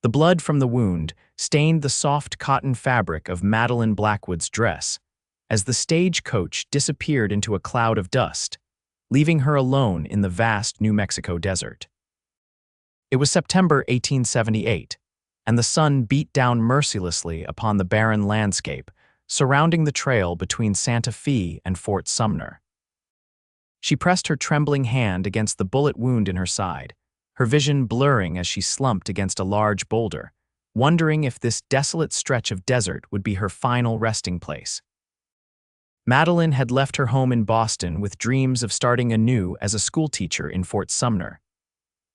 The blood from the wound stained the soft cotton fabric of Madeline Blackwood's dress as the stagecoach disappeared into a cloud of dust, leaving her alone in the vast New Mexico desert. It was September 1878, and the sun beat down mercilessly upon the barren landscape surrounding the trail between Santa Fe and Fort Sumner. She pressed her trembling hand against the bullet wound in her side, her vision blurring as she slumped against a large boulder, wondering if this desolate stretch of desert would be her final resting place. Madeline had left her home in Boston with dreams of starting anew as a schoolteacher in Fort Sumner.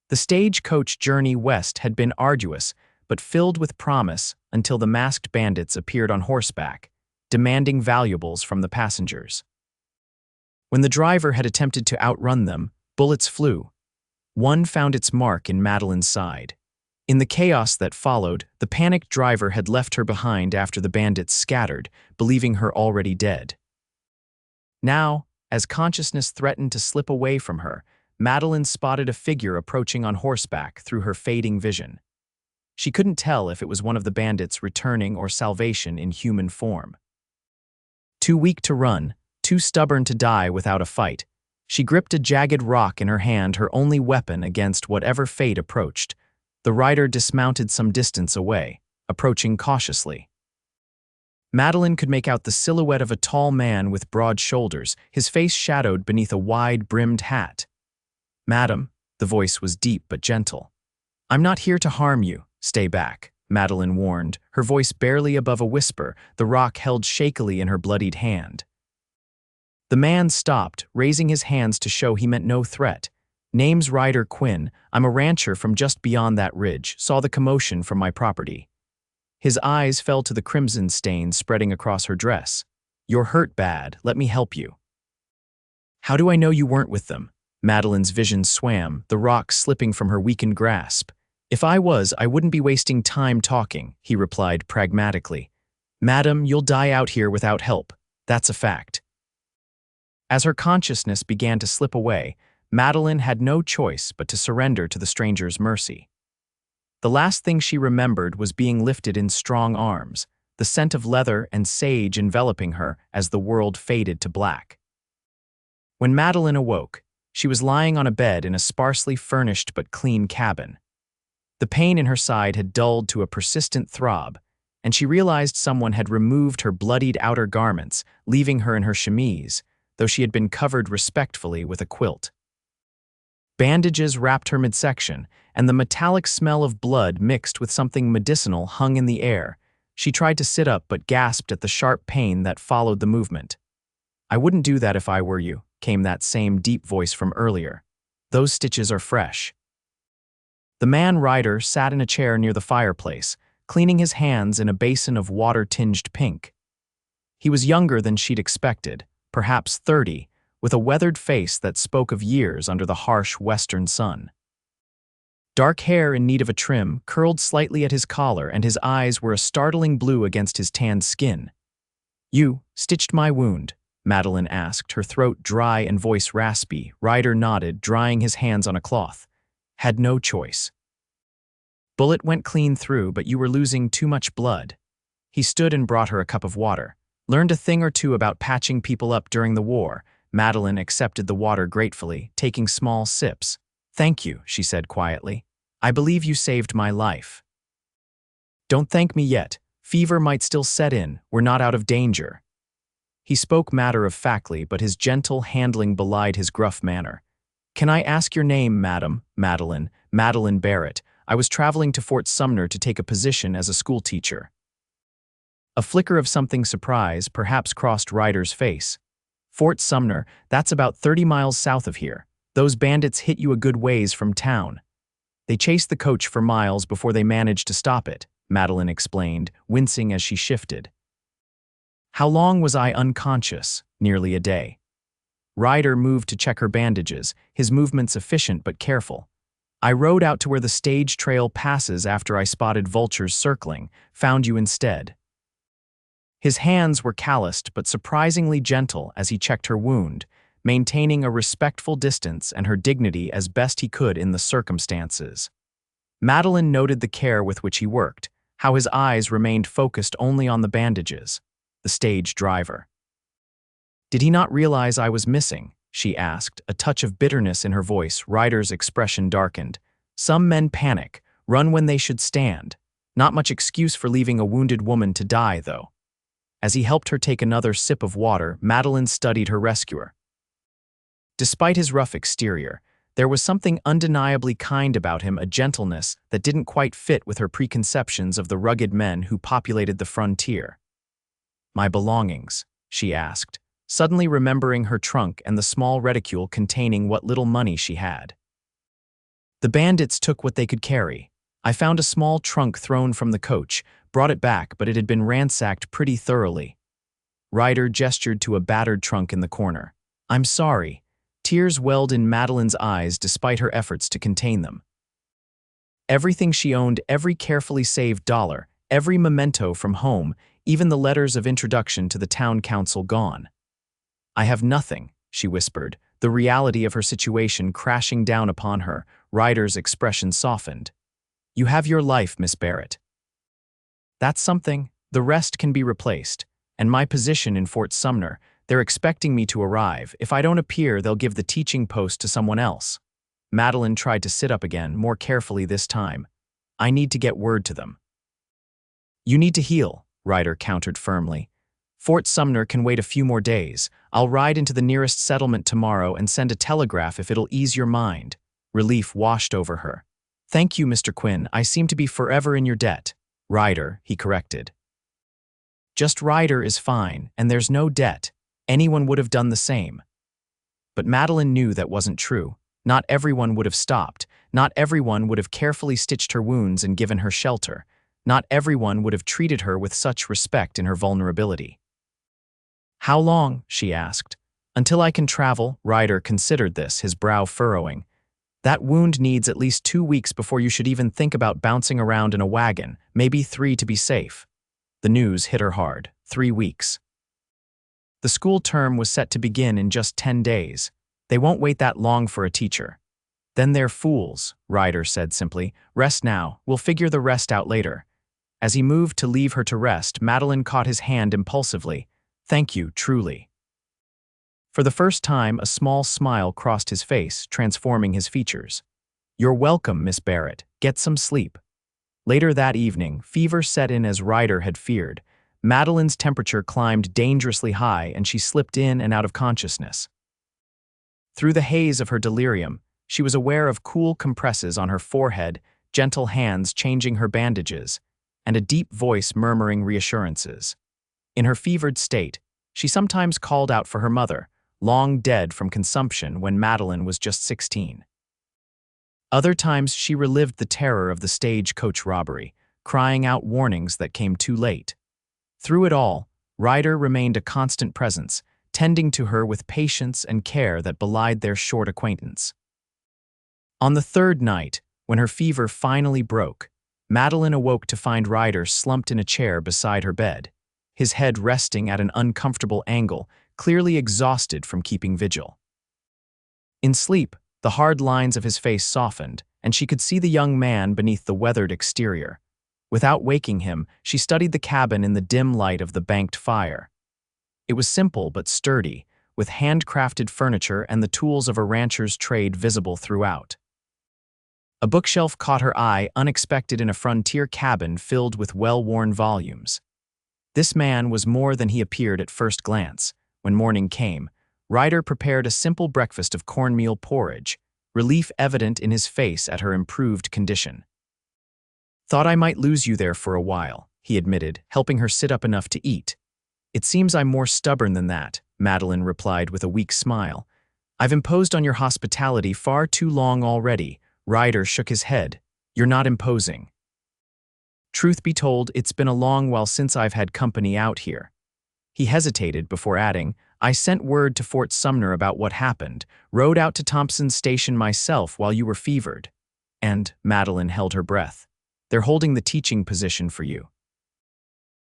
The stagecoach journey west had been arduous, but filled with promise until the masked bandits appeared on horseback, demanding valuables from the passengers. When the driver had attempted to outrun them, bullets flew. One found its mark in Madeline's side. In the chaos that followed, the panicked driver had left her behind after the bandits scattered, believing her already dead. Now, as consciousness threatened to slip away from her, Madeline spotted a figure approaching on horseback through her fading vision. She couldn't tell if it was one of the bandits returning or salvation in human form. Too weak to run, too stubborn to die without a fight, she gripped a jagged rock in her hand, her only weapon against whatever fate approached. The rider dismounted some distance away, approaching cautiously. Madeline could make out the silhouette of a tall man with broad shoulders, his face shadowed beneath a wide-brimmed hat. "Madam," the voice was deep but gentle. "I'm not here to harm you. Stay back," Madeline warned, her voice barely above a whisper, the rock held shakily in her bloodied hand. The man stopped, raising his hands to show he meant no threat. "Name's Ryder Quinn. I'm a rancher from just beyond that ridge. Saw the commotion from my property." His eyes fell to the crimson stains spreading across her dress. "You're hurt bad. Let me help you." "How do I know you weren't with them?" Madeline's vision swam, the rock slipping from her weakened grasp. "If I was, I wouldn't be wasting time talking," he replied pragmatically. "Madam, you'll die out here without help. That's a fact." As her consciousness began to slip away, Madeline had no choice but to surrender to the stranger's mercy. The last thing she remembered was being lifted in strong arms, the scent of leather and sage enveloping her as the world faded to black. When Madeline awoke, she was lying on a bed in a sparsely furnished but clean cabin. The pain in her side had dulled to a persistent throb, and she realized someone had removed her bloodied outer garments, leaving her in her chemise, though she had been covered respectfully with a quilt. Bandages wrapped her midsection, and the metallic smell of blood mixed with something medicinal hung in the air. She tried to sit up but gasped at the sharp pain that followed the movement. "I wouldn't do that if I were you," came that same deep voice from earlier. "Those stitches are fresh." The man Ryder sat in a chair near the fireplace, cleaning his hands in a basin of water-tinged pink. He was younger than she'd expected, perhaps 30, with a weathered face that spoke of years under the harsh western sun. Dark hair in need of a trim curled slightly at his collar, and his eyes were a startling blue against his tanned skin. "You stitched my wound?" Madeline asked, her throat dry and voice raspy. Ryder nodded, drying his hands on a cloth. "Had no choice. Bullet went clean through, but you were losing too much blood." He stood and brought her a cup of water. "Learned a thing or two about patching people up during the war." Madeline accepted the water gratefully, taking small sips. "Thank you," she said quietly. "I believe you saved my life." "Don't thank me yet. Fever might still set in. We're not out of danger." He spoke matter-of-factly, but his gentle handling belied his gruff manner. "Can I ask your name, madam?" Madeline Barrett. "I was traveling to Fort Sumner to take a position as a schoolteacher." A flicker of something surprise perhaps crossed Ryder's face. "Fort Sumner, that's about 30 miles south of here. Those bandits hit you a good ways from town." "They chased the coach for miles before they managed to stop it," Madeline explained, wincing as she shifted. "How long was I unconscious?" "Nearly a day." Ryder moved to check her bandages, his movements efficient but careful. "I rode out to where the stage trail passes after I spotted vultures circling, found you instead." His hands were calloused but surprisingly gentle as he checked her wound, maintaining a respectful distance and her dignity as best he could in the circumstances. Madeline noted the care with which he worked, how his eyes remained focused only on the bandages. The stage driver. "Did he not realize I was missing?" she asked, a touch of bitterness in her voice. Ryder's expression darkened. "Some men panic, run when they should stand. Not much excuse for leaving a wounded woman to die, though." As he helped her take another sip of water, Madeline studied her rescuer. Despite his rough exterior, there was something undeniably kind about him, a gentleness that didn't quite fit with her preconceptions of the rugged men who populated the frontier. "My belongings?" she asked, suddenly remembering her trunk and the small reticule containing what little money she had. "The bandits took what they could carry. I found a small trunk thrown from the coach, brought it back, but it had been ransacked pretty thoroughly." Ryder gestured to a battered trunk in the corner. "I'm sorry." Tears welled in Madeline's eyes despite her efforts to contain them. Everything she owned, every carefully saved dollar, every memento from home, even the letters of introduction to the town council gone. "I have nothing," she whispered, the reality of her situation crashing down upon her. Ryder's expression softened. "You have your life, Miss Barrett. That's something. The rest can be replaced. And my position in Fort Sumner, they're expecting me to arrive. If I don't appear, they'll give the teaching post to someone else." Madeline tried to sit up again, more carefully this time. "I need to get word to them." "You need to heal," Ryder countered firmly. "Fort Sumner can wait a few more days. I'll ride into the nearest settlement tomorrow and send a telegraph if it'll ease your mind." Relief washed over her. "Thank you, Mr. Quinn. I seem to be forever in your debt." "Ryder," he corrected. "Just Ryder is fine, and there's no debt. Anyone would have done the same." But Madeline knew that wasn't true. Not everyone would have stopped. Not everyone would have carefully stitched her wounds and given her shelter. Not everyone would have treated her with such respect in her vulnerability. "How long?" she asked. "Until I can travel." Ryder considered this, his brow furrowing. "That wound needs at least 2 weeks before you should even think about bouncing around in a wagon, maybe 3 to be safe." The news hit her hard. 3 weeks. The school term was set to begin in just 10 days. They won't wait that long for a teacher. "Then they're fools," Ryder said simply. "Rest now. We'll figure the rest out later." As he moved to leave her to rest, Madeline caught his hand impulsively. "Thank you, truly." For the first time, a small smile crossed his face, transforming his features. "You're welcome, Miss Barrett. Get some sleep." Later that evening, fever set in as Ryder had feared. Madeline's temperature climbed dangerously high and she slipped in and out of consciousness. Through the haze of her delirium, she was aware of cool compresses on her forehead, gentle hands changing her bandages, and a deep voice murmuring reassurances. In her fevered state, she sometimes called out for her mother, long dead from consumption when Madeline was just 16. Other times she relived the terror of the stagecoach robbery, crying out warnings that came too late. Through it all, Ryder remained a constant presence, tending to her with patience and care that belied their short acquaintance. On the third night, when her fever finally broke, Madeline awoke to find Ryder slumped in a chair beside her bed, his head resting at an uncomfortable angle, clearly exhausted from keeping vigil. In sleep, the hard lines of his face softened, and she could see the young man beneath the weathered exterior. Without waking him, she studied the cabin in the dim light of the banked fire. It was simple but sturdy, with handcrafted furniture and the tools of a rancher's trade visible throughout. A bookshelf caught her eye, unexpected in a frontier cabin filled with well-worn volumes. This man was more than he appeared at first glance. When morning came, Ryder prepared a simple breakfast of cornmeal porridge, relief evident in his face at her improved condition. "Thought I might lose you there for a while," he admitted, helping her sit up enough to eat. "It seems I'm more stubborn than that," Madeline replied with a weak smile. "I've imposed on your hospitality far too long already." Ryder shook his head. "You're not imposing. Truth be told, it's been a long while since I've had company out here." He hesitated before adding, "I sent word to Fort Sumner about what happened, rode out to Thompson's Station myself while you were fevered." And Madeline held her breath. "They're holding the teaching position for you.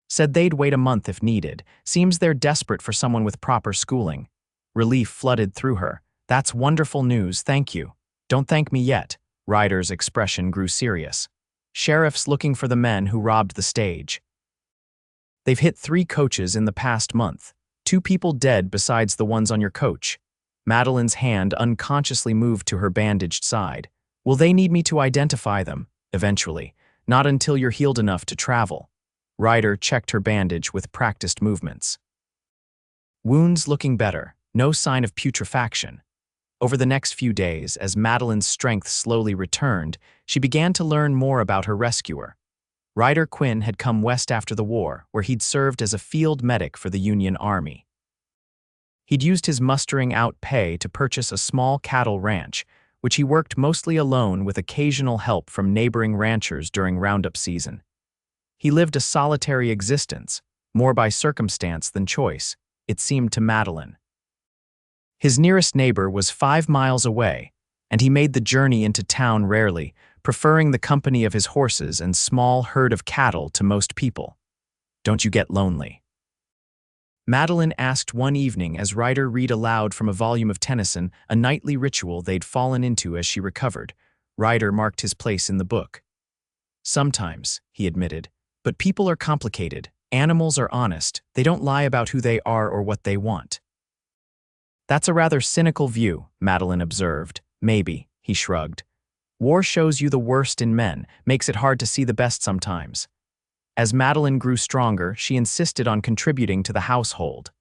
Said they'd wait a month if needed. Seems they're desperate for someone with proper schooling." Relief flooded through her. "That's wonderful news, thank you." "Don't thank me yet." Ryder's expression grew serious. Sheriff's looking for the men who robbed the stage. They've hit 3 coaches in the past month. 2 people dead besides the ones on your coach. Madeline's hand unconsciously moved to her bandaged side. Will they need me to identify them? Eventually. Not until you're healed enough to travel. Ryder checked her bandage with practiced movements. Wounds looking better. No sign of putrefaction. Over the next few days, as Madeline's strength slowly returned, she began to learn more about her rescuer. Ryder Quinn had come west after the war, where he'd served as a field medic for the Union Army. He'd used his mustering-out pay to purchase a small cattle ranch, which he worked mostly alone with occasional help from neighboring ranchers during roundup season. He lived a solitary existence, more by circumstance than choice, it seemed to Madeline. His nearest neighbor was 5 miles away, and he made the journey into town rarely, preferring the company of his horses and small herd of cattle to most people. Don't you get lonely? Madeline asked one evening as Ryder read aloud from a volume of Tennyson, a nightly ritual they'd fallen into as she recovered. Ryder marked his place in the book. Sometimes, he admitted, but people are complicated. Animals are honest. They don't lie about who they are or what they want. That's a rather cynical view, Madeline observed. Maybe, he shrugged. War shows you the worst in men, makes it hard to see the best sometimes. As Madeline grew stronger, she insisted on contributing to the household.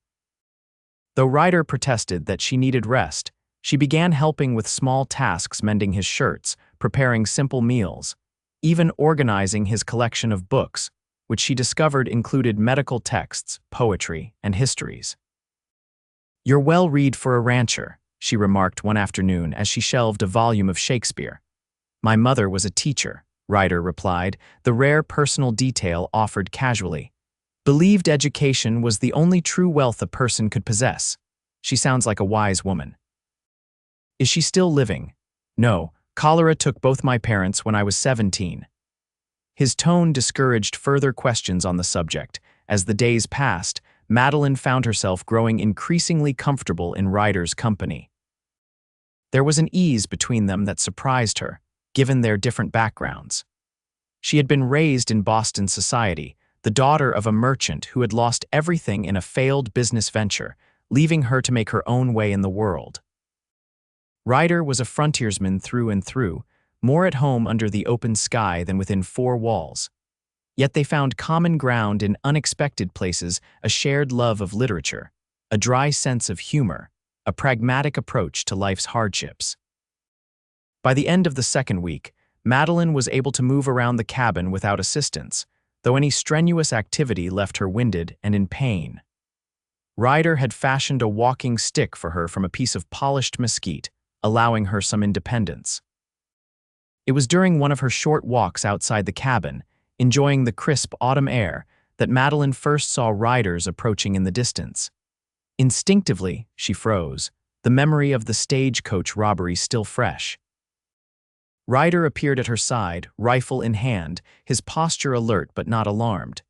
Though Ryder protested that she needed rest, she began helping with small tasks, mending his shirts, preparing simple meals, even organizing his collection of books, which she discovered included medical texts, poetry, and histories. "You're well-read for a rancher," she remarked one afternoon as she shelved a volume of Shakespeare. "My mother was a teacher," Ryder replied, the rare personal detail offered casually. "Believed education was the only true wealth a person could possess. She sounds like a wise woman." "Is she still living?" "No, cholera took both my parents when I was 17. His tone discouraged further questions on the subject. As the days passed, Madeline found herself growing increasingly comfortable in Ryder's company. There was an ease between them that surprised her, given their different backgrounds. She had been raised in Boston society, the daughter of a merchant who had lost everything in a failed business venture, leaving her to make her own way in the world. Ryder was a frontiersman through and through, more at home under the open sky than within 4 walls. Yet they found common ground in unexpected places, a shared love of literature, a dry sense of humor, a pragmatic approach to life's hardships. By the end of the second week, Madeline was able to move around the cabin without assistance, though any strenuous activity left her winded and in pain. Ryder had fashioned a walking stick for her from a piece of polished mesquite, allowing her some independence. It was during one of her short walks outside the cabin, enjoying the crisp autumn air, that Madeline first saw riders approaching in the distance. Instinctively, she froze, the memory of the stagecoach robbery still fresh. Ryder appeared at her side, rifle in hand, his posture alert but not alarmed.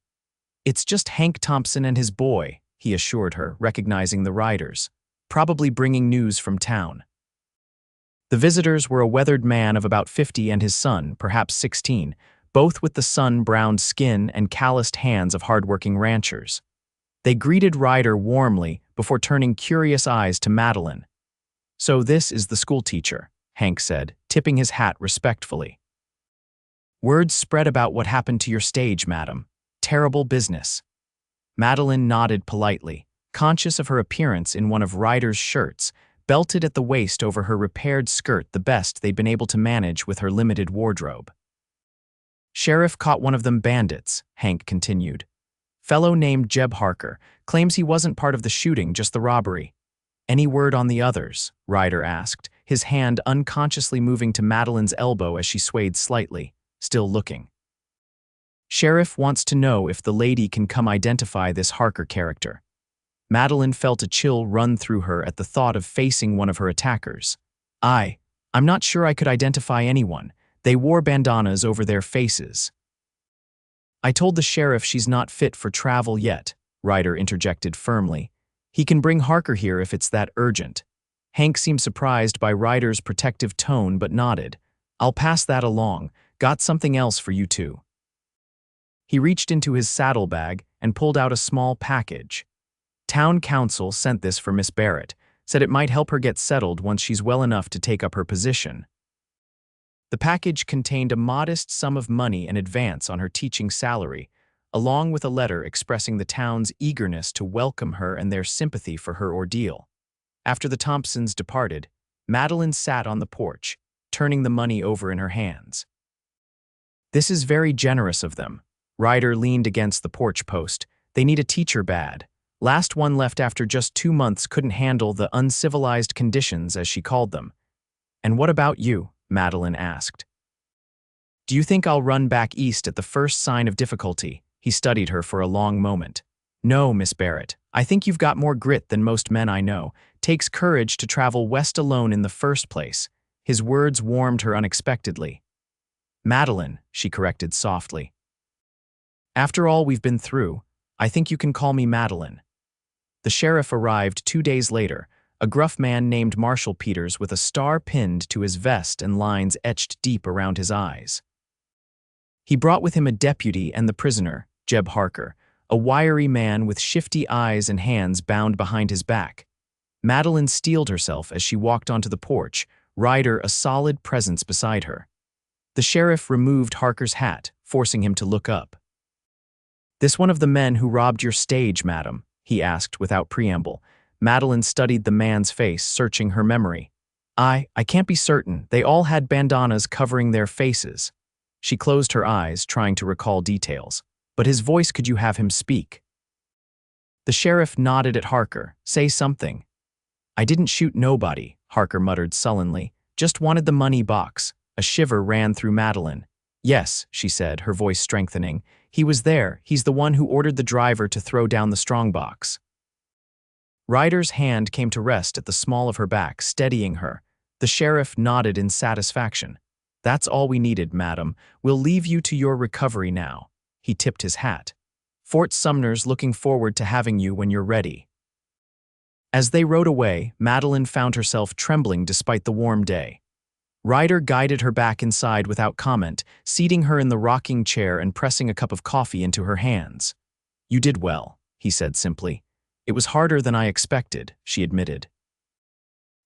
"It's just Hank Thompson and his boy," he assured her, recognizing the riders, "probably bringing news from town." The visitors were a weathered man of about 50 and his son, perhaps 16, both with the sun-browned skin and calloused hands of hard-working ranchers. They greeted Ryder warmly before turning curious eyes to Madeline. "So this is the schoolteacher," Hank said, tipping his hat respectfully. "Word spread about what happened to your stage, madam. Terrible business." Madeline nodded politely, conscious of her appearance in one of Ryder's shirts, belted at the waist over her repaired skirt, the best they'd been able to manage with her limited wardrobe. "Sheriff caught one of them bandits," Hank continued. "Fellow named Jeb Harker, claims he wasn't part of the shooting, just the robbery." "Any word on the others?" Ryder asked, his hand unconsciously moving to Madeline's elbow as she swayed slightly, still looking. "Sheriff wants to know if the lady can come identify this Harker character." Madeline felt a chill run through her at the thought of facing one of her attackers. I'm not sure I could identify anyone. They wore bandanas over their faces." "I told the sheriff she's not fit for travel yet," Ryder interjected firmly. "He can bring Harker here if it's that urgent." Hank seemed surprised by Ryder's protective tone but nodded. I'll pass that along. Got something else for you too. He reached into his saddlebag and pulled out a small package. Town council sent this for Miss Barrett, said it might help her get settled once she's well enough to take up her position. The package contained a modest sum of money in advance on her teaching salary, along with a letter expressing the town's eagerness to welcome her and their sympathy for her ordeal. After the Thompsons departed, Madeline sat on the porch, turning the money over in her hands. "This is very generous of them." Ryder leaned against the porch post. "They need a teacher bad. Last one left after just 2 months couldn't handle the uncivilized conditions, as she called them." "And what about you?" Madeline asked. "Do you think I'll run back east at the first sign of difficulty?" He studied her for a long moment. "No, Miss Barrett. I think you've got more grit than most men I know. Takes courage to travel west alone in the first place." His words warmed her unexpectedly. "Madeline," she corrected softly. "After all we've been through, I think you can call me Madeline." The sheriff arrived 2 days later, a gruff man named Marshal Peters with a star pinned to his vest and lines etched deep around his eyes. He brought with him a deputy and the prisoner, Jeb Harker, a wiry man with shifty eyes and hands bound behind his back. Madeline steeled herself as she walked onto the porch, Ryder a solid presence beside her. The sheriff removed Harker's hat, forcing him to look up. "This one of the men who robbed your stage, madam?" he asked without preamble. Madeline studied the man's face, searching her memory. I can't be certain. They all had bandanas covering their faces." She closed her eyes, trying to recall details. "But his voice, could you have him speak?" The sheriff nodded at Harker. "Say something." "I didn't shoot nobody," Harker muttered sullenly. "Just wanted the money box." A shiver ran through Madeline. "Yes," she said, her voice strengthening. "He was there. He's the one who ordered the driver to throw down the strongbox." Ryder's hand came to rest at the small of her back, steadying her. The sheriff nodded in satisfaction. "That's all we needed, madam. We'll leave you to your recovery now." He tipped his hat. "Fort Sumner's looking forward to having you when you're ready." As they rode away, Madeline found herself trembling despite the warm day. Ryder guided her back inside without comment, seating her in the rocking chair and pressing a cup of coffee into her hands. "You did well," he said simply. "It was harder than I expected," she admitted.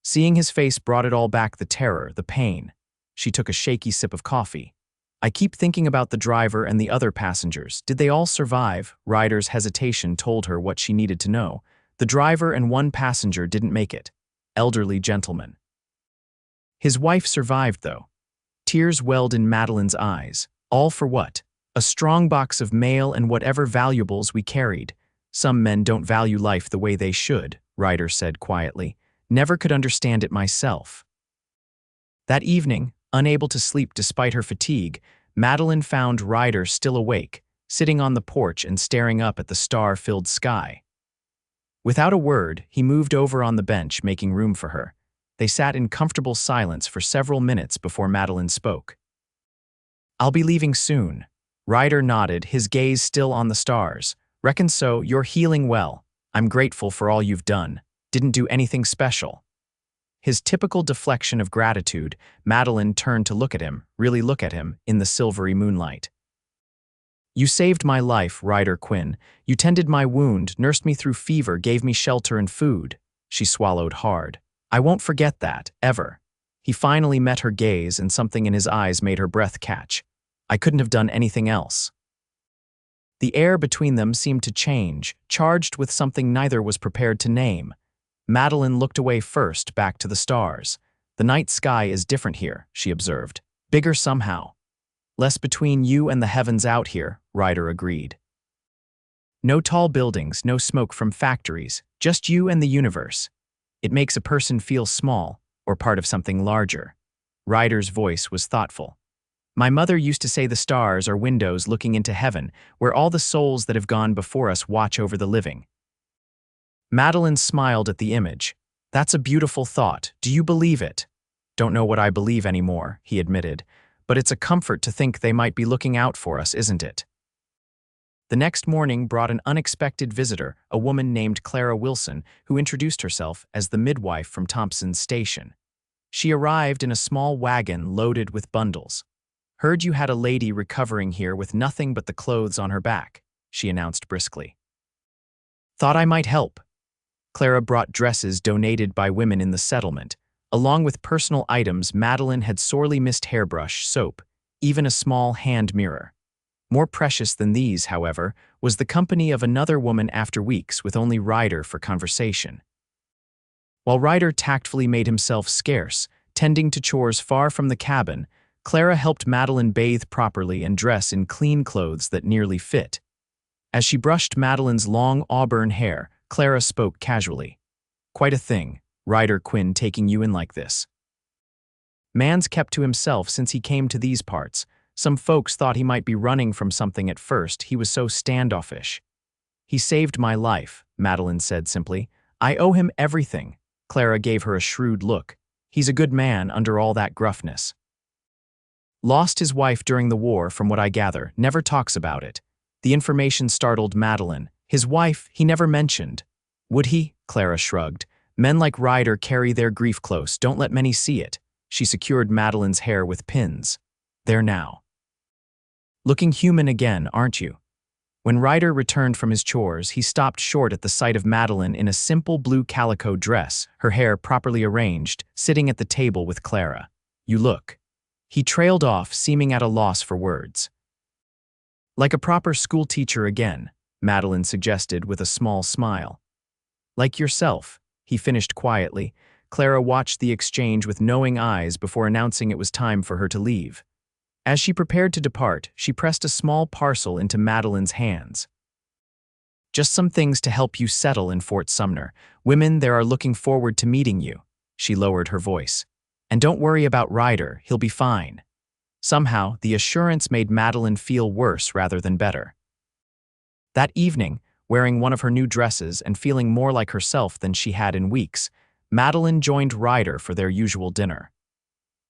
Seeing his face brought it all back, the terror, the pain. She took a shaky sip of coffee. "I keep thinking about the driver and the other passengers. Did they all survive?" Ryder's hesitation told her what she needed to know. The driver and one passenger didn't make it. Elderly gentlemen. His wife survived, though. Tears welled in Madeline's eyes. "All for what? A strong box of mail and whatever valuables we carried. Some men don't value life the way they should," Ryder said quietly. "Never could understand it myself." That evening, unable to sleep despite her fatigue, Madeline found Ryder still awake, sitting on the porch and staring up at the star-filled sky. Without a word, he moved over on the bench, making room for her. They sat in comfortable silence for several minutes before Madeline spoke. "I'll be leaving soon." Ryder nodded, his gaze still on the stars. "Reckon so. You're healing well. I'm grateful for all you've done. Didn't do anything special." His typical deflection of gratitude, Madeline turned to look at him, really look at him, in the silvery moonlight. "You saved my life, Ryder Quinn. You tended my wound, nursed me through fever, gave me shelter and food." She swallowed hard. "I won't forget that, ever." He finally met her gaze, and something in his eyes made her breath catch. "I couldn't have done anything else." The air between them seemed to change, charged with something neither was prepared to name. Madeline looked away first, back to the stars. "The night sky is different here," she observed. "Bigger somehow." "Less between you and the heavens out here," Ryder agreed. "No tall buildings, no smoke from factories, just you and the universe. It makes a person feel small, or part of something larger." Ryder's voice was thoughtful. "My mother used to say the stars are windows looking into heaven, where all the souls that have gone before us watch over the living." Madeline smiled at the image. "That's a beautiful thought. Do you believe it?" "Don't know what I believe anymore," he admitted. "But it's a comfort to think they might be looking out for us, isn't it?" The next morning brought an unexpected visitor, a woman named Clara Wilson, who introduced herself as the midwife from Thompson's station. She arrived in a small wagon loaded with bundles. "Heard you had a lady recovering here with nothing but the clothes on her back," she announced briskly. "Thought I might help." Clara brought dresses donated by women in the settlement. Along with personal items, Madeline had sorely missed hairbrush, soap, even a small hand mirror. More precious than these, however, was the company of another woman after weeks with only Ryder for conversation. While Ryder tactfully made himself scarce, tending to chores far from the cabin, Clara helped Madeline bathe properly and dress in clean clothes that nearly fit. As she brushed Madeline's long auburn hair, Clara spoke casually. "Quite a thing, Ryder Quinn taking you in like this." "Man's kept to himself since he came to these parts. Some folks thought he might be running from something at first, he was so standoffish." "He saved my life," Madeline said simply. "I owe him everything." Clara gave her a shrewd look. "He's a good man under all that gruffness." "Lost his wife during the war, from what I gather, never talks about it." The information startled Madeline. "His wife, he never mentioned." "Would he?" Clara shrugged. "Men like Ryder carry their grief close, don't let many see it." She secured Madeline's hair with pins. "There now. Looking human again, aren't you?" When Ryder returned from his chores, he stopped short at the sight of Madeline in a simple blue calico dress, her hair properly arranged, sitting at the table with Clara. "You look." He trailed off, seeming at a loss for words. "Like a proper schoolteacher again," Madeline suggested with a small smile. "Like yourself," he finished quietly. Clara watched the exchange with knowing eyes before announcing it was time for her to leave. As she prepared to depart, she pressed a small parcel into Madeline's hands. "Just some things to help you settle in Fort Sumner. Women there are looking forward to meeting you." She lowered her voice. "And don't worry about Ryder, he'll be fine." Somehow, the assurance made Madeline feel worse rather than better. That evening, wearing one of her new dresses and feeling more like herself than she had in weeks, Madeline joined Ryder for their usual dinner.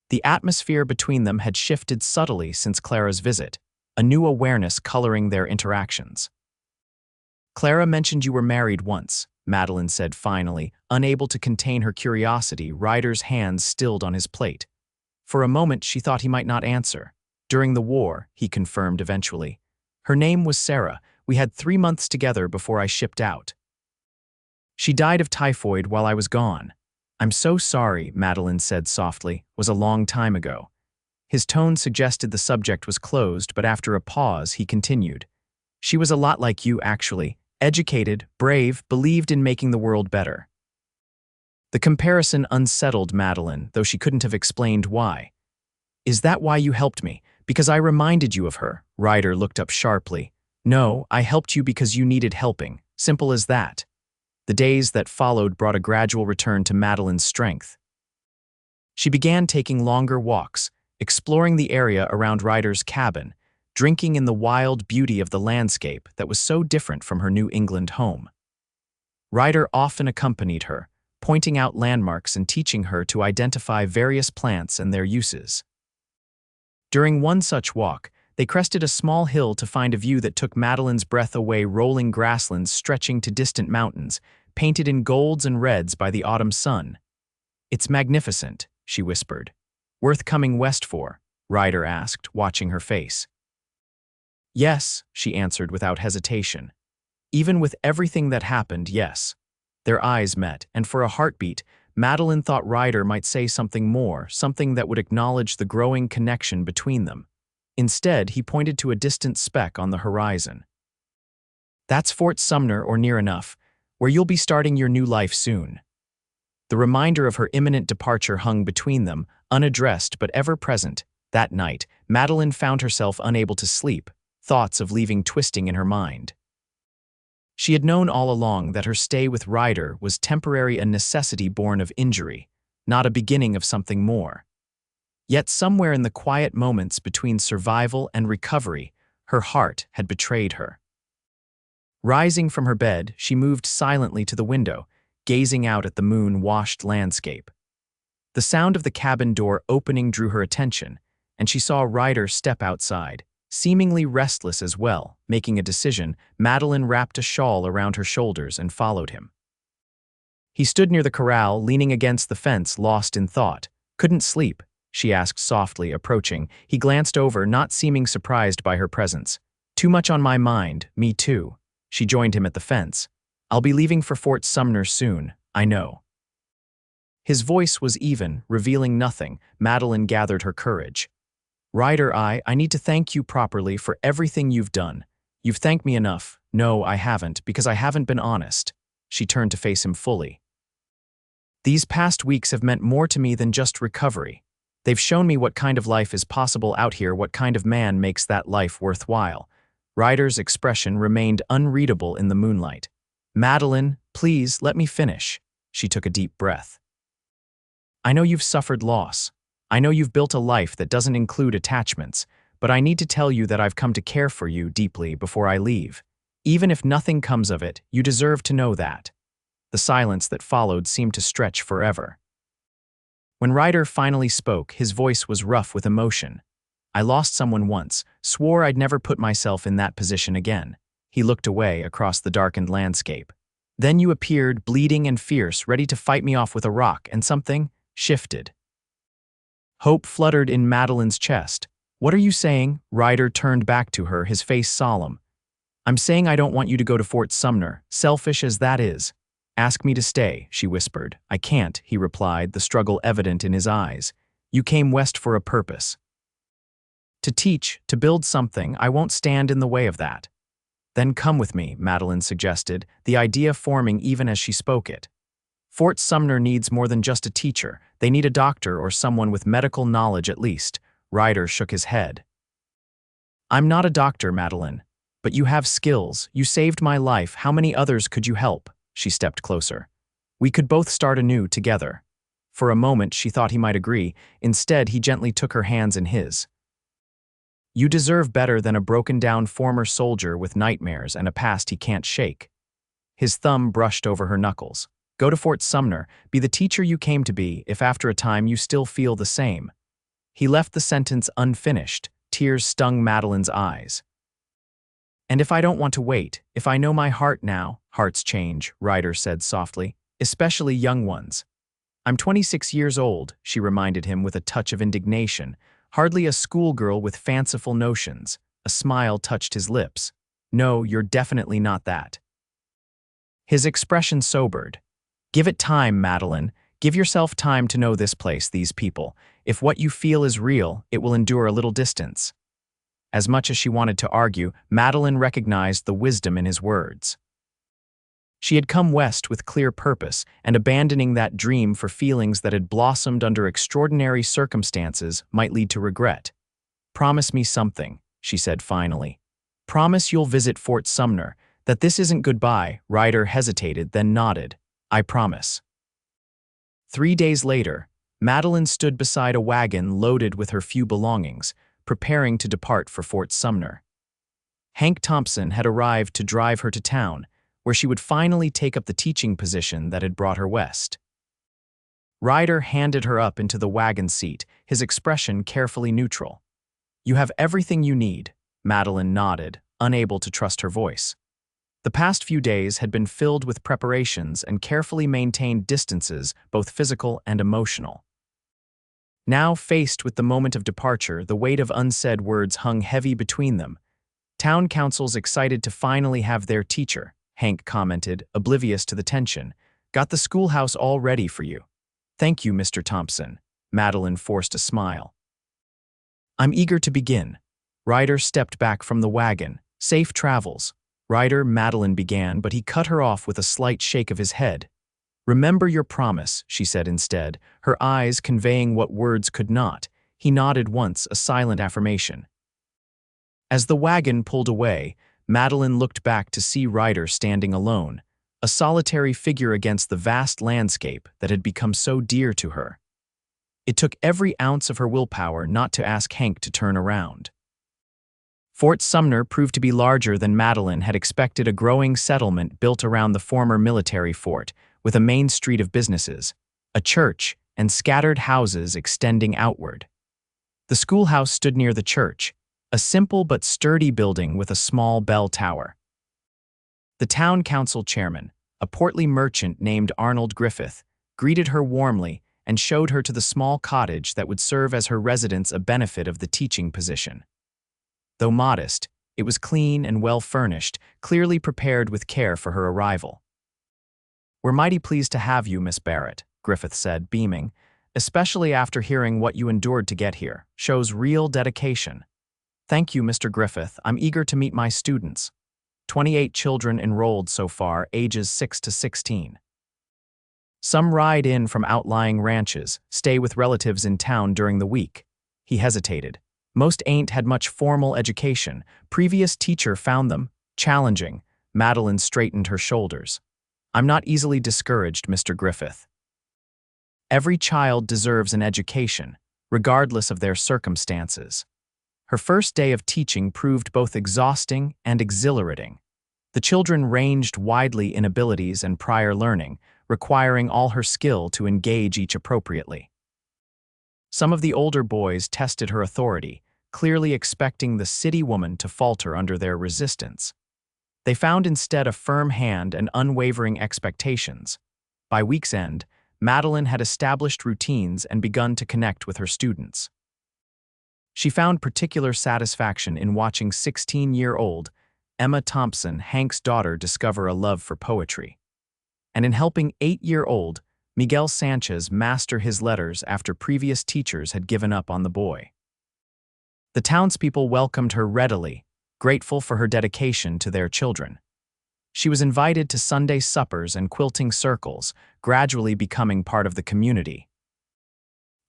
The atmosphere between them had shifted subtly since Clara's visit, a new awareness coloring their interactions. "Clara mentioned you were married once," Madeline said finally, unable to contain her curiosity. Ryder's hands stilled on his plate. For a moment, she thought he might not answer. "During the war," he confirmed eventually. "Her name was Sarah. We had 3 months together before I shipped out. She died of typhoid while I was gone." "I'm so sorry," Madeline said softly. "Was a long time ago." His tone suggested the subject was closed, but after a pause, he continued. "She was a lot like you, actually. Educated, brave, believed in making the world better." The comparison unsettled Madeline, though she couldn't have explained why. "Is that why you helped me? Because I reminded you of her?" Ryder looked up sharply. "No, I helped you because you needed helping. Simple as that." The days that followed brought a gradual return to Madeline's strength. She began taking longer walks, exploring the area around Ryder's cabin, drinking in the wild beauty of the landscape that was so different from her New England home. Ryder often accompanied her, pointing out landmarks and teaching her to identify various plants and their uses. During one such walk, they crested a small hill to find a view that took Madeline's breath away, rolling grasslands stretching to distant mountains, painted in golds and reds by the autumn sun. "It's magnificent," she whispered. "Worth coming west for?" Ryder asked, watching her face. "Yes," she answered without hesitation. Even with everything that happened, yes. Their eyes met, and for a heartbeat, Madeline thought Ryder might say something more, something that would acknowledge the growing connection between them. Instead, he pointed to a distant speck on the horizon. "That's Fort Sumner, or near enough, where you'll be starting your new life soon." The reminder of her imminent departure hung between them, unaddressed but ever present. That night, Madeline found herself unable to sleep, thoughts of leaving twisting in her mind. She had known all along that her stay with Ryder was temporary, a necessity born of injury, not a beginning of something more. Yet somewhere in the quiet moments between survival and recovery, her heart had betrayed her. Rising from her bed, she moved silently to the window, gazing out at the moon-washed landscape. The sound of the cabin door opening drew her attention, and she saw Ryder step outside, seemingly restless as well. Making a decision, Madeline wrapped a shawl around her shoulders and followed him. He stood near the corral, leaning against the fence, lost in thought. Couldn't sleep? She asked softly, approaching. He glanced over, not seeming surprised by her presence. Too much on my mind, me too. She joined him at the fence. I'll be leaving for Fort Sumner soon, I know. His voice was even, revealing nothing. Madeline gathered her courage. Ryder, I need to thank you properly for everything you've done. You've thanked me enough. No, I haven't, because I haven't been honest. She turned to face him fully. These past weeks have meant more to me than just recovery. They've shown me what kind of life is possible out here, what kind of man makes that life worthwhile. Ryder's expression remained unreadable in the moonlight. Madeline, please, let me finish. She took a deep breath. I know you've suffered loss. I know you've built a life that doesn't include attachments, but I need to tell you that I've come to care for you deeply before I leave. Even if nothing comes of it, you deserve to know that. The silence that followed seemed to stretch forever. When Ryder finally spoke, his voice was rough with emotion. I lost someone once, swore I'd never put myself in that position again. He looked away across the darkened landscape. Then you appeared, bleeding and fierce, ready to fight me off with a rock, and something shifted. Hope fluttered in Madeline's chest. What are you saying? Ryder turned back to her, his face solemn. I'm saying I don't want you to go to Fort Sumner, selfish as that is. Ask me to stay, she whispered. I can't, he replied, the struggle evident in his eyes. You came west for a purpose. To teach, to build something. I won't stand in the way of that. Then come with me, Madeline suggested, the idea forming even as she spoke it. Fort Sumner needs more than just a teacher. They need a doctor or someone with medical knowledge at least. Ryder shook his head. I'm not a doctor, Madeline. But you have skills. You saved my life. How many others could you help? She stepped closer. We could both start anew together. For a moment, she thought he might agree. Instead, he gently took her hands in his. You deserve better than a broken-down former soldier with nightmares and a past he can't shake. His thumb brushed over her knuckles. Go to Fort Sumner, be the teacher you came to be, if after a time you still feel the same. He left the sentence unfinished. Tears stung Madeline's eyes. And if I don't want to wait, if I know my heart now, hearts change, Ryder said softly, especially young ones. I'm 26 years old, she reminded him with a touch of indignation, hardly a schoolgirl with fanciful notions. A smile touched his lips. No, you're definitely not that. His expression sobered. Give it time, Madeline. Give yourself time to know this place, these people. If what you feel is real, it will endure a little distance. As much as she wanted to argue, Madeline recognized the wisdom in his words. She had come west with clear purpose, and abandoning that dream for feelings that had blossomed under extraordinary circumstances might lead to regret. Promise me something, she said finally. Promise you'll visit Fort Sumner, that this isn't goodbye. Ryder hesitated, then nodded. I promise. 3 days later, Madeline stood beside a wagon loaded with her few belongings, preparing to depart for Fort Sumner. Hank Thompson had arrived to drive her to town, where she would finally take up the teaching position that had brought her west. Ryder handed her up into the wagon seat, his expression carefully neutral. You have everything you need, Madeline nodded, unable to trust her voice. The past few days had been filled with preparations and carefully maintained distances, both physical and emotional. Now, faced with the moment of departure, the weight of unsaid words hung heavy between them. Town council's excited to finally have their teacher, Hank commented, oblivious to the tension. Got the schoolhouse all ready for you. Thank you, Mr. Thompson. Madeline forced a smile. I'm eager to begin. Ryder stepped back from the wagon. Safe travels. Ryder, Madeline began, but he cut her off with a slight shake of his head. Remember your promise, she said instead, her eyes conveying what words could not. He nodded once, a silent affirmation. As the wagon pulled away, Madeline looked back to see Ryder standing alone, a solitary figure against the vast landscape that had become so dear to her. It took every ounce of her willpower not to ask Hank to turn around. Fort Sumner proved to be larger than Madeline had expected, a growing settlement built around the former military fort, with a main street of businesses, a church, and scattered houses extending outward. The schoolhouse stood near the church, a simple but sturdy building with a small bell tower. The town council chairman, a portly merchant named Arnold Griffith, greeted her warmly, and showed her to the small cottage that would serve as her residence, a benefit of the teaching position. Though modest, it was clean and well-furnished, clearly prepared with care for her arrival. "We're mighty pleased to have you, Miss Barrett," Griffith said, beaming, "especially after hearing what you endured to get here. Shows real dedication." "Thank you, Mr. Griffith. I'm eager to meet my students." 28 children enrolled so far, ages 6 to 16. Some ride in from outlying ranches, stay with relatives in town during the week. He hesitated. Most ain't had much formal education. Previous teacher found them challenging. Madeline straightened her shoulders. "I'm not easily discouraged, Mr. Griffith. Every child deserves an education, regardless of their circumstances." Her first day of teaching proved both exhausting and exhilarating. The children ranged widely in abilities and prior learning, requiring all her skill to engage each appropriately. Some of the older boys tested her authority, clearly expecting the city woman to falter under their resistance. They found instead a firm hand and unwavering expectations. By week's end, Madeline had established routines and begun to connect with her students. She found particular satisfaction in watching 16-year-old Emma Thompson, Hank's daughter, discover a love for poetry, and in helping 8-year-old Miguel Sanchez master his letters after previous teachers had given up on the boy. The townspeople welcomed her readily, grateful for her dedication to their children. She was invited to Sunday suppers and quilting circles, gradually becoming part of the community.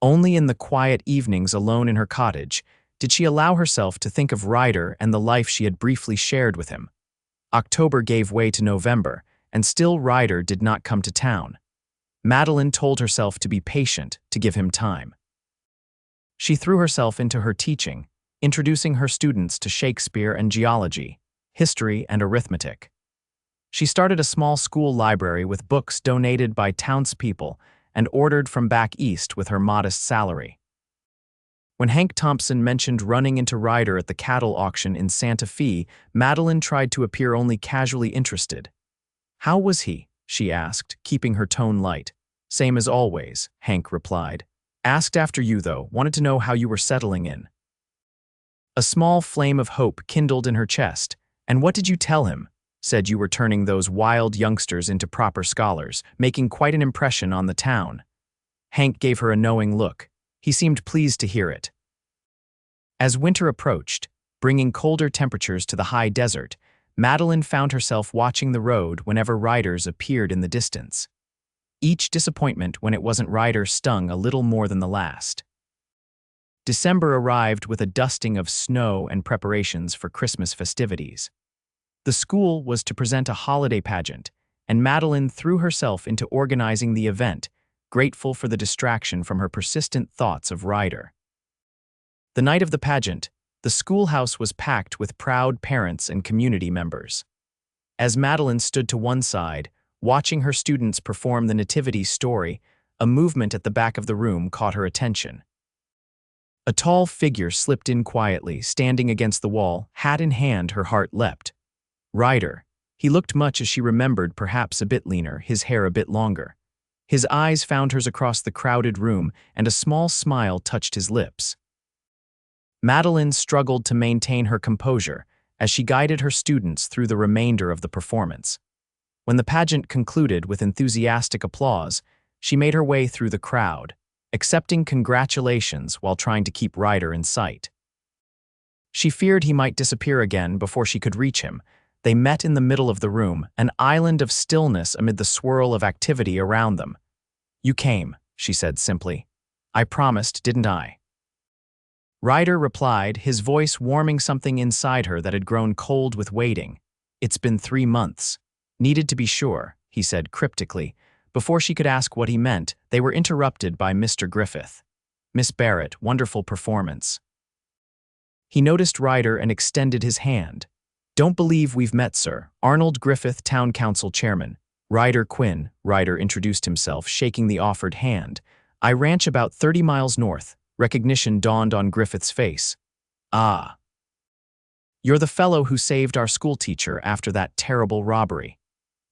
Only in the quiet evenings alone in her cottage did she allow herself to think of Ryder and the life she had briefly shared with him. October gave way to November, and still Ryder did not come to town. Madeline told herself to be patient, to give him time. She threw herself into her teaching, introducing her students to Shakespeare and geology, history and arithmetic. She started a small school library with books donated by townspeople and ordered from back east with her modest salary. When Hank Thompson mentioned running into Ryder at the cattle auction in Santa Fe, Madeline tried to appear only casually interested. "How was he?" she asked, keeping her tone light. "Same as always," Hank replied. "Asked after you, though, wanted to know how you were settling in." A small flame of hope kindled in her chest. "And what did you tell him?" "Said you were turning those wild youngsters into proper scholars, making quite an impression on the town." Hank gave her a knowing look. He seemed pleased to hear it. As winter approached, bringing colder temperatures to the high desert, Madeline found herself watching the road whenever riders appeared in the distance. Each disappointment when it wasn't Ryder stung a little more than the last. December arrived with a dusting of snow and preparations for Christmas festivities. The school was to present a holiday pageant, and Madeline threw herself into organizing the event, grateful for the distraction from her persistent thoughts of Ryder. The night of the pageant, the schoolhouse was packed with proud parents and community members. As Madeline stood to one side, watching her students perform the nativity story, a movement at the back of the room caught her attention. A tall figure slipped in quietly, standing against the wall, hat in hand. Her heart leapt. Ryder. He looked much as she remembered, perhaps a bit leaner, his hair a bit longer. His eyes found hers across the crowded room, and a small smile touched his lips. Madeline struggled to maintain her composure as she guided her students through the remainder of the performance. When the pageant concluded with enthusiastic applause, she made her way through the crowd, accepting congratulations while trying to keep Ryder in sight. She feared he might disappear again before she could reach him. They met in the middle of the room, an island of stillness amid the swirl of activity around them. "You came," she said simply. "I promised, didn't I?" Ryder replied, his voice warming something inside her that had grown cold with waiting. "It's been 3 months. Needed to be sure," he said cryptically. Before she could ask what he meant, they were interrupted by Mr. Griffith. "Miss Barrett, wonderful performance." He noticed Ryder and extended his hand. "Don't believe we've met, sir. Arnold Griffith, Town Council Chairman." "Ryder Quinn," Ryder introduced himself, shaking the offered hand. "I ranch about 30 miles north." Recognition dawned on Griffith's face. "Ah. You're the fellow who saved our schoolteacher after that terrible robbery.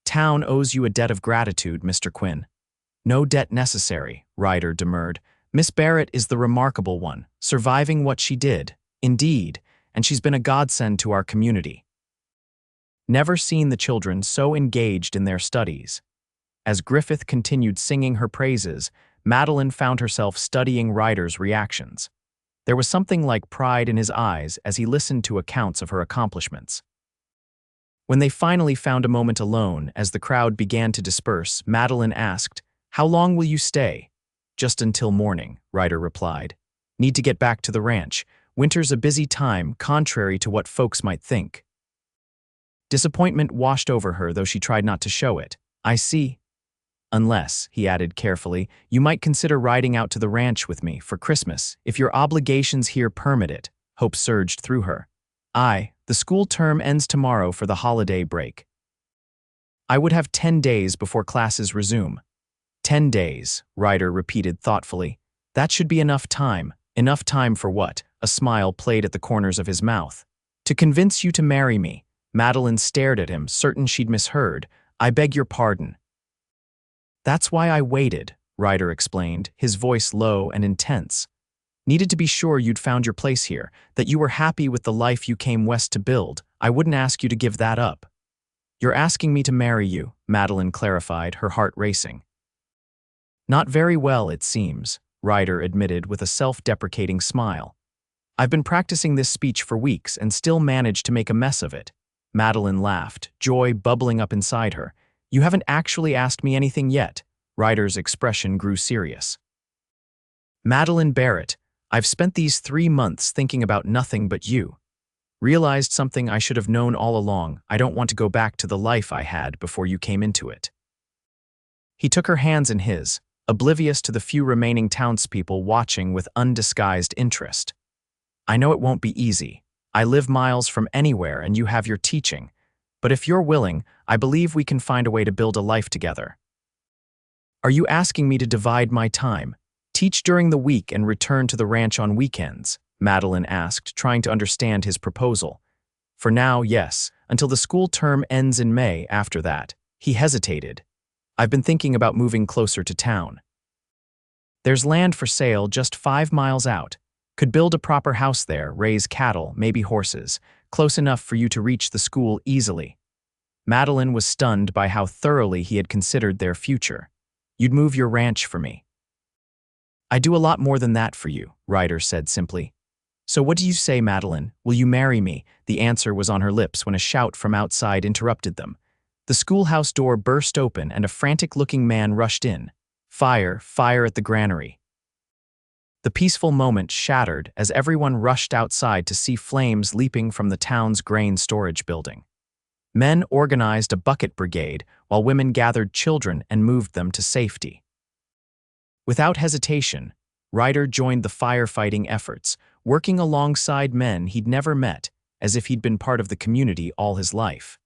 Town owes you a debt of gratitude, Mr. Quinn." "No debt necessary," Ryder demurred. Miss Barrett is the remarkable one, surviving what she did. Indeed, and she's been a godsend to our community. Never seen the children so engaged in their studies. As Griffith continued singing her praises, Madeline found herself studying Ryder's reactions. There was something like pride in his eyes as he listened to accounts of her accomplishments. When they finally found a moment alone, as the crowd began to disperse, Madeline asked, "How long will you stay?" "Just until morning," Ryder replied. "Need to get back to the ranch. Winter's a busy time, contrary to what folks might think." Disappointment washed over her, though she tried not to show it. "I see. Unless," he added carefully, "you might consider riding out to the ranch with me for Christmas, if your obligations here permit it." Hope surged through her. "Aye, the school term ends tomorrow for the holiday break. I would have 10 days before classes resume." 10 days, Ryder repeated thoughtfully. "That should be enough time." "Enough time for what?" A smile played at the corners of his mouth. "To convince you to marry me." Madeline stared at him, certain she'd misheard. "I beg your pardon." "That's why I waited," Ryder explained, his voice low and intense. "Needed to be sure you'd found your place here, that you were happy with the life you came west to build. I wouldn't ask you to give that up." "You're asking me to marry you," Madeline clarified, her heart racing. "Not very well, it seems," Ryder admitted with a self-deprecating smile. "I've been practicing this speech for weeks and still managed to make a mess of it." Madeline laughed, joy bubbling up inside her. "You haven't actually asked me anything yet." Ryder's expression grew serious. "Madeline Barrett, I've spent these 3 months thinking about nothing but you. Realized something I should have known all along. I don't want to go back to the life I had before you came into it." He took her hands in his, oblivious to the few remaining townspeople watching with undisguised interest. "I know it won't be easy. I live miles from anywhere and you have your teaching. But if you're willing, I believe we can find a way to build a life together." "Are you asking me to divide my time? Teach during the week and return to the ranch on weekends?" Madeline asked, trying to understand his proposal. "For now, yes, until the school term ends in May. After that." He hesitated. "I've been thinking about moving closer to town. There's land for sale just 5 miles out. Could build a proper house there, raise cattle, maybe horses, close enough for you to reach the school easily." Madeline was stunned by how thoroughly he had considered their future. "You'd move your ranch for me." "I do a lot more than that for you," Ryder said simply. "So what do you say, Madeline? Will you marry me?" The answer was on her lips when a shout from outside interrupted them. The schoolhouse door burst open and a frantic-looking man rushed in. "Fire, fire at the granary." The peaceful moment shattered as everyone rushed outside to see flames leaping from the town's grain storage building. Men organized a bucket brigade, while women gathered children and moved them to safety. Without hesitation, Ryder joined the firefighting efforts, working alongside men he'd never met, as if he'd been part of the community all his life.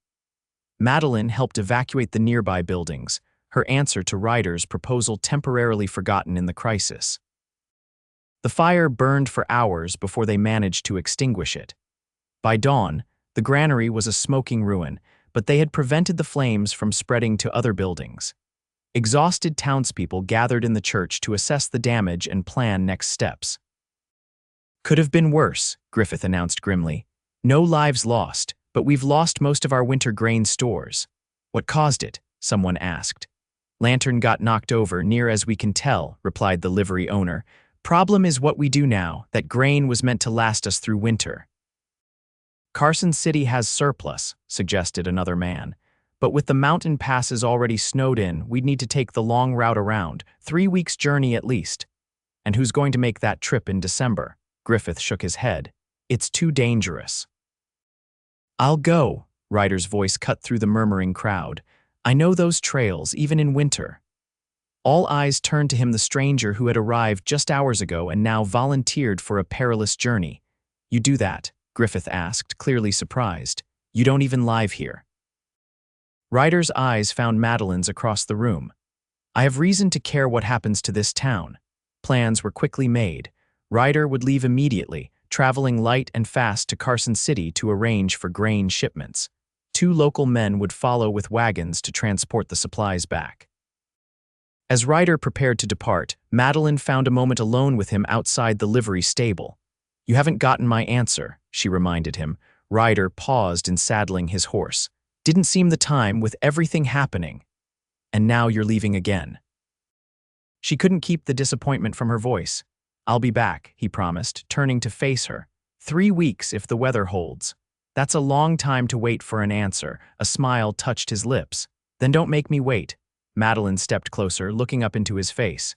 Madeline helped evacuate the nearby buildings, her answer to Ryder's proposal temporarily forgotten in the crisis. The fire burned for hours before they managed to extinguish it. By dawn, the granary was a smoking ruin, but they had prevented the flames from spreading to other buildings. Exhausted townspeople gathered in the church to assess the damage and plan next steps. "Could have been worse," Griffith announced grimly. "No lives lost, but we've lost most of our winter grain stores." "What caused it?" someone asked. "Lantern got knocked over, near as we can tell," replied the livery owner. "Problem is what we do now. That grain was meant to last us through winter." "Carson City has surplus," suggested another man. "But with the mountain passes already snowed in, we'd need to take the long route around, 3 weeks' journey at least." "And who's going to make that trip in December?" Griffith shook his head. "It's too dangerous." "I'll go," Ryder's voice cut through the murmuring crowd. "I know those trails, even in winter." All eyes turned to him, the stranger who had arrived just hours ago and now volunteered for a perilous journey. "You do that?" Griffith asked, clearly surprised. "You don't even live here." Ryder's eyes found Madeline's across the room. "I have reason to care what happens to this town." Plans were quickly made. Ryder would leave immediately, traveling light and fast to Carson City to arrange for grain shipments. 2 local men would follow with wagons to transport the supplies back. As Ryder prepared to depart, Madeline found a moment alone with him outside the livery stable. "You haven't gotten my answer," she reminded him. Ryder paused in saddling his horse. "Didn't seem the time with everything happening. And now you're leaving again." She couldn't keep the disappointment from her voice. "I'll be back," he promised, turning to face her. 3 weeks if the weather holds. That's a long time to wait for an answer." A smile touched his lips. "Then don't make me wait." Madeline stepped closer, looking up into his face.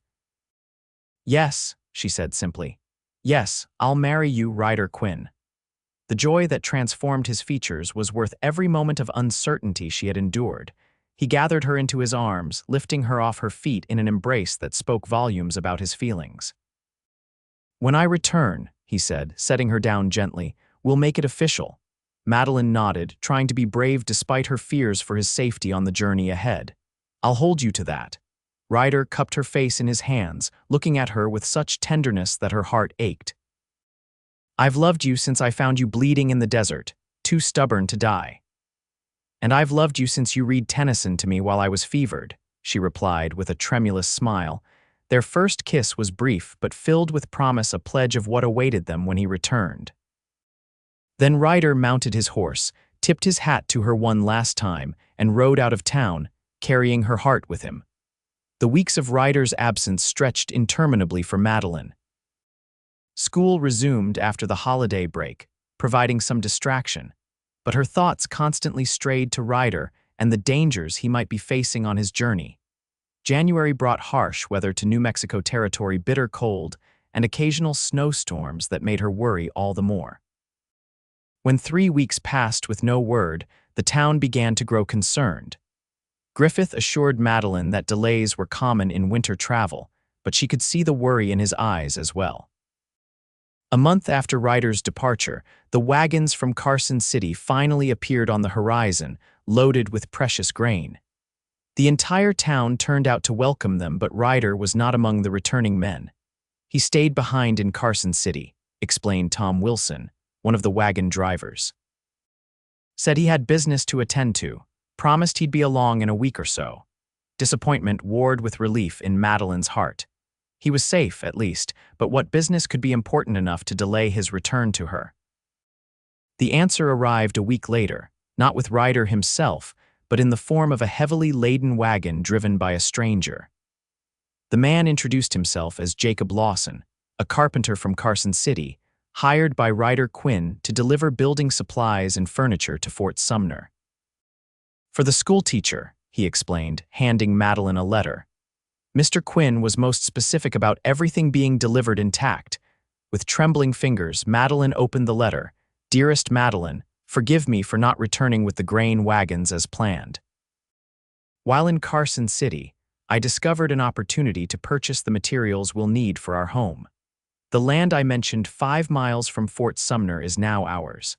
"Yes," she said simply. "Yes, I'll marry you, Ryder Quinn." The joy that transformed his features was worth every moment of uncertainty she had endured. He gathered her into his arms, lifting her off her feet in an embrace that spoke volumes about his feelings. "When I return," he said, setting her down gently, "we'll make it official." Madeline nodded, trying to be brave despite her fears for his safety on the journey ahead. "I'll hold you to that." Ryder cupped her face in his hands, looking at her with such tenderness that her heart ached. "I've loved you since I found you bleeding in the desert, too stubborn to die. And I've loved you since you read Tennyson to me while I was fevered," she replied with a tremulous smile. Their first kiss was brief but filled with promise, a pledge of what awaited them when he returned. Then Ryder mounted his horse, tipped his hat to her one last time, and rode out of town, carrying her heart with him. The weeks of Ryder's absence stretched interminably for Madeline. School resumed after the holiday break, providing some distraction, but her thoughts constantly strayed to Ryder and the dangers he might be facing on his journey. January brought harsh weather to New Mexico territory, bitter cold, and occasional snowstorms that made her worry all the more. When 3 weeks passed with no word, the town began to grow concerned. Griffith assured Madeline that delays were common in winter travel, but she could see the worry in his eyes as well. A month after Ryder's departure, the wagons from Carson City finally appeared on the horizon, loaded with precious grain. The entire town turned out to welcome them, but Ryder was not among the returning men. "He stayed behind in Carson City," explained Tom Wilson, one of the wagon drivers. "Said he had business to attend to, promised he'd be along in a week or so." Disappointment warred with relief in Madeline's heart. He was safe, at least, but what business could be important enough to delay his return to her? The answer arrived a week later, not with Ryder himself, but in the form of a heavily laden wagon driven by a stranger. The man introduced himself as Jacob Lawson, a carpenter from Carson City, hired by Ryder Quinn to deliver building supplies and furniture to Fort Sumner. "For the schoolteacher," he explained, handing Madeline a letter. Mr. Quinn was most specific about everything being delivered intact. With trembling fingers, Madeline opened the letter. "Dearest Madeline, forgive me for not returning with the grain wagons as planned. While in Carson City, I discovered an opportunity to purchase the materials we'll need for our home. The land I mentioned 5 miles from Fort Sumner is now ours.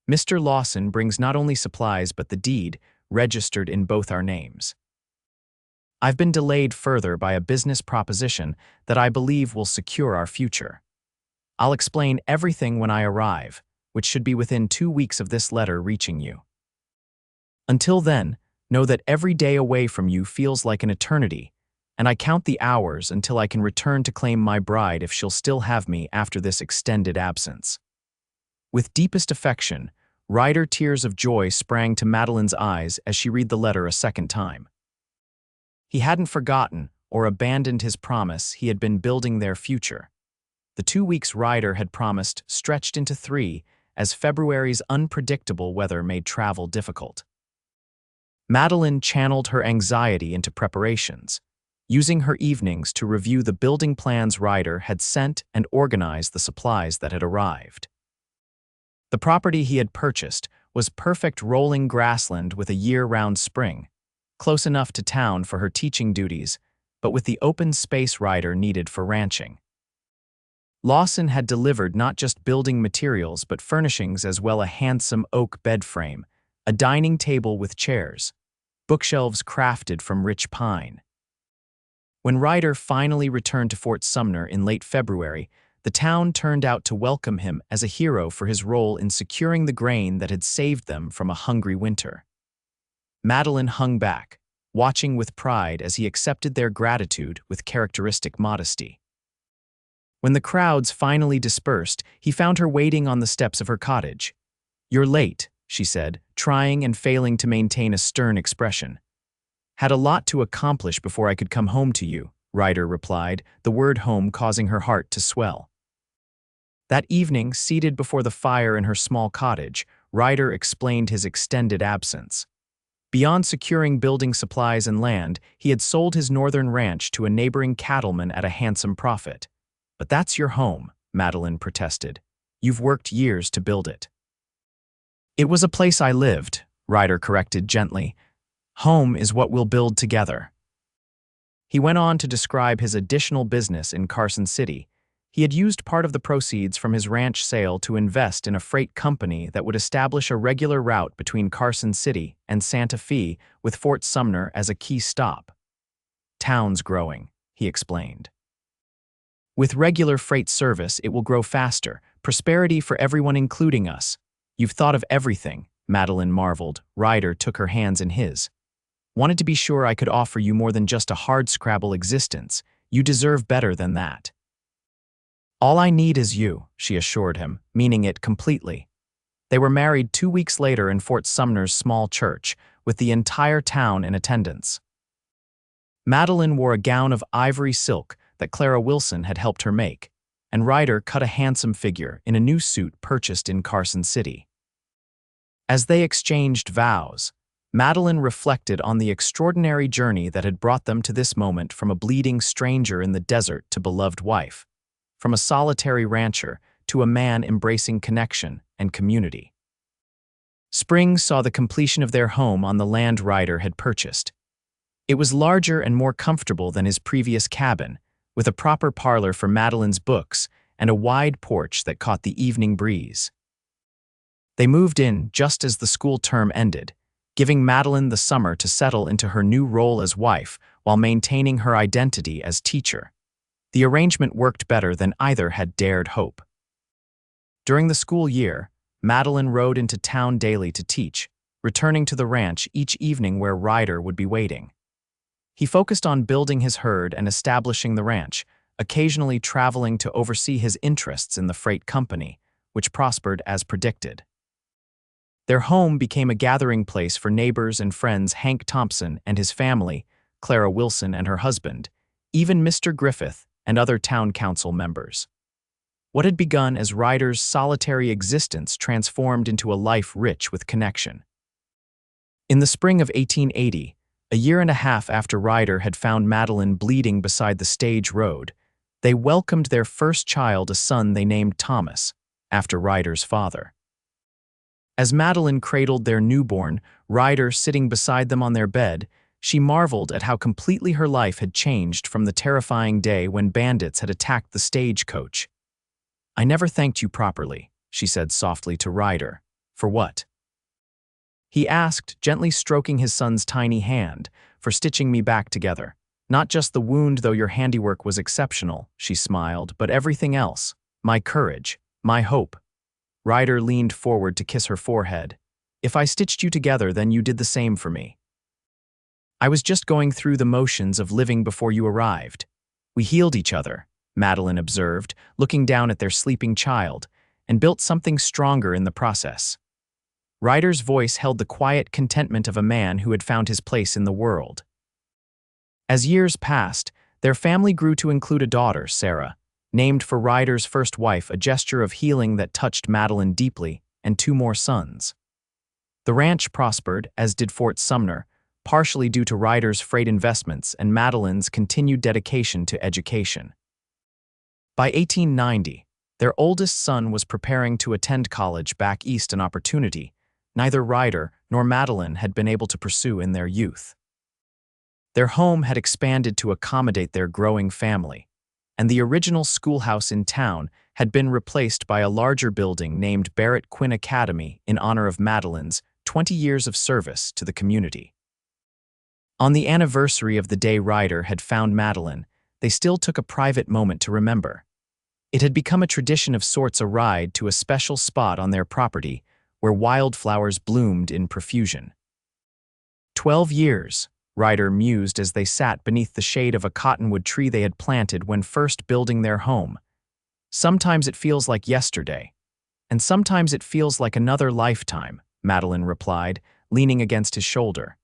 Mr. Lawson brings not only supplies but the deed, registered in both our names. I've been delayed further by a business proposition that I believe will secure our future. I'll explain everything when I arrive, which should be within 2 weeks of this letter reaching you. Until then, know that every day away from you feels like an eternity, and I count the hours until I can return to claim my bride if she'll still have me after this extended absence." With deepest affection, Ryder tears of joy sprang to Madeline's eyes as she read the letter a second time. He hadn't forgotten or abandoned his promise. He had been building their future. The 2 weeks Ryder had promised stretched into 3 as February's unpredictable weather made travel difficult. Madeline channeled her anxiety into preparations, using her evenings to review the building plans Ryder had sent and organize the supplies that had arrived. The property he had purchased was perfect rolling grassland with a year-round spring, close enough to town for her teaching duties, but with the open space Ryder needed for ranching. Lawson had delivered not just building materials but furnishings as well: a handsome oak bed frame, a dining table with chairs, bookshelves crafted from rich pine. When Ryder finally returned to Fort Sumner in late February, the town turned out to welcome him as a hero for his role in securing the grain that had saved them from a hungry winter. Madeline hung back, watching with pride as he accepted their gratitude with characteristic modesty. When the crowds finally dispersed, he found her waiting on the steps of her cottage. "You're late," she said, trying and failing to maintain a stern expression. "Had a lot to accomplish before I could come home to you," Ryder replied, the word home causing her heart to swell. That evening, seated before the fire in her small cottage, Ryder explained his extended absence. Beyond securing building supplies and land, he had sold his northern ranch to a neighboring cattleman at a handsome profit. "But that's your home," Madeline protested. "You've worked years to build it." "It was a place I lived," Ryder corrected gently. "Home is what we'll build together." He went on to describe his additional business in Carson City. He had used part of the proceeds from his ranch sale to invest in a freight company that would establish a regular route between Carson City and Santa Fe, with Fort Sumner as a key stop. "Town's growing," he explained. "With regular freight service, it will grow faster. Prosperity for everyone, including us." "You've thought of everything," Madeline marveled. Ryder took her hands in his. "Wanted to be sure I could offer you more than just a hardscrabble existence. You deserve better than that." "All I need is you," she assured him, meaning it completely. They were married 2 weeks later in Fort Sumner's small church, with the entire town in attendance. Madeline wore a gown of ivory silk that Clara Wilson had helped her make, and Ryder cut a handsome figure in a new suit purchased in Carson City. As they exchanged vows, Madeline reflected on the extraordinary journey that had brought them to this moment, from a bleeding stranger in the desert to beloved wife, from a solitary rancher to a man embracing connection and community. Spring saw the completion of their home on the land Ryder had purchased. It was larger and more comfortable than his previous cabin, with a proper parlor for Madeline's books and a wide porch that caught the evening breeze. They moved in just as the school term ended, giving Madeline the summer to settle into her new role as wife while maintaining her identity as teacher. The arrangement worked better than either had dared hope. During the school year, Madeline rode into town daily to teach, returning to the ranch each evening where Ryder would be waiting. He focused on building his herd and establishing the ranch, occasionally traveling to oversee his interests in the freight company, which prospered as predicted. Their home became a gathering place for neighbors and friends: Hank Thompson and his family, Clara Wilson and her husband, even Mr. Griffith and other town council members. What had begun as Ryder's solitary existence transformed into a life rich with connection. In the spring of 1880, a year and a half after Ryder had found Madeline bleeding beside the stage road, they welcomed their first child, a son they named Thomas, after Ryder's father. As Madeline cradled their newborn, Ryder sitting beside them on their bed, she marveled at how completely her life had changed from the terrifying day when bandits had attacked the stagecoach. "I never thanked you properly," she said softly to Ryder. "For what?" he asked, gently stroking his son's tiny hand. "For stitching me back together. Not just the wound, though your handiwork was exceptional," she smiled, "but everything else. My courage, my hope." Ryder leaned forward to kiss her forehead. "If I stitched you together, then you did the same for me. I was just going through the motions of living before you arrived. We healed each other," Madeline observed, looking down at their sleeping child, "and built something stronger in the process." Ryder's voice held the quiet contentment of a man who had found his place in the world. As years passed, their family grew to include a daughter, Sarah, named for Ryder's first wife, a gesture of healing that touched Madeline deeply, and 2 more sons. The ranch prospered, as did Fort Sumner, partially due to Ryder's freight investments and Madeline's continued dedication to education. By 1890, their oldest son was preparing to attend college back east, an opportunity neither Ryder nor Madeline had been able to pursue in their youth. Their home had expanded to accommodate their growing family, and the original schoolhouse in town had been replaced by a larger building named Ryder Quinn Academy in honor of Madeline's 20 years of service to the community. On the anniversary of the day Ryder had found Madeline, they still took a private moment to remember. It had become a tradition of sorts, a ride to a special spot on their property where wildflowers bloomed in profusion. 12 years, Ryder mused as they sat beneath the shade of a cottonwood tree they had planted when first building their home. Sometimes it feels like yesterday, and sometimes it feels like another lifetime, Madeline replied, leaning against his shoulder.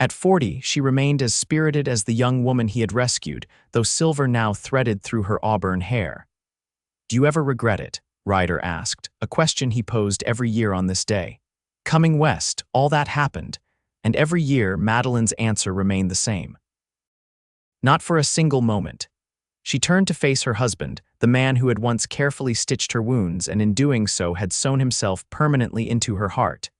At 40, she remained as spirited as the young woman he had rescued, though silver now threaded through her auburn hair. "Do you ever regret it?" Ryder asked, a question he posed every year on this day. Coming west, all that happened, and every year Madeline's answer remained the same. Not for a single moment. She turned to face her husband, the man who had once carefully stitched her wounds and in doing so had sewn himself permanently into her heart.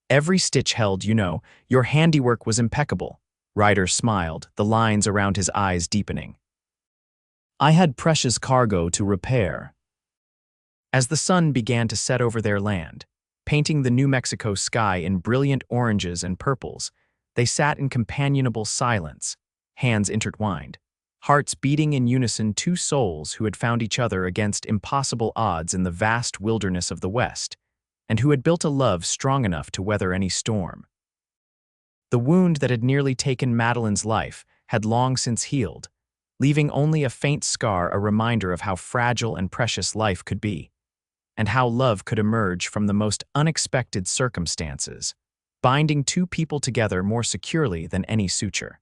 "Every stitch held, you know. Your handiwork was impeccable." Ryder smiled, the lines around his eyes deepening. "I had precious cargo to repair." As the sun began to set over their land, painting the New Mexico sky in brilliant oranges and purples, they sat in companionable silence, hands intertwined, hearts beating in unison, two souls who had found each other against impossible odds in the vast wilderness of the West, and who had built a love strong enough to weather any storm. The wound that had nearly taken Madeline's life had long since healed, leaving only a faint scar, a reminder of how fragile and precious life could be, and how love could emerge from the most unexpected circumstances, binding two people together more securely than any suture.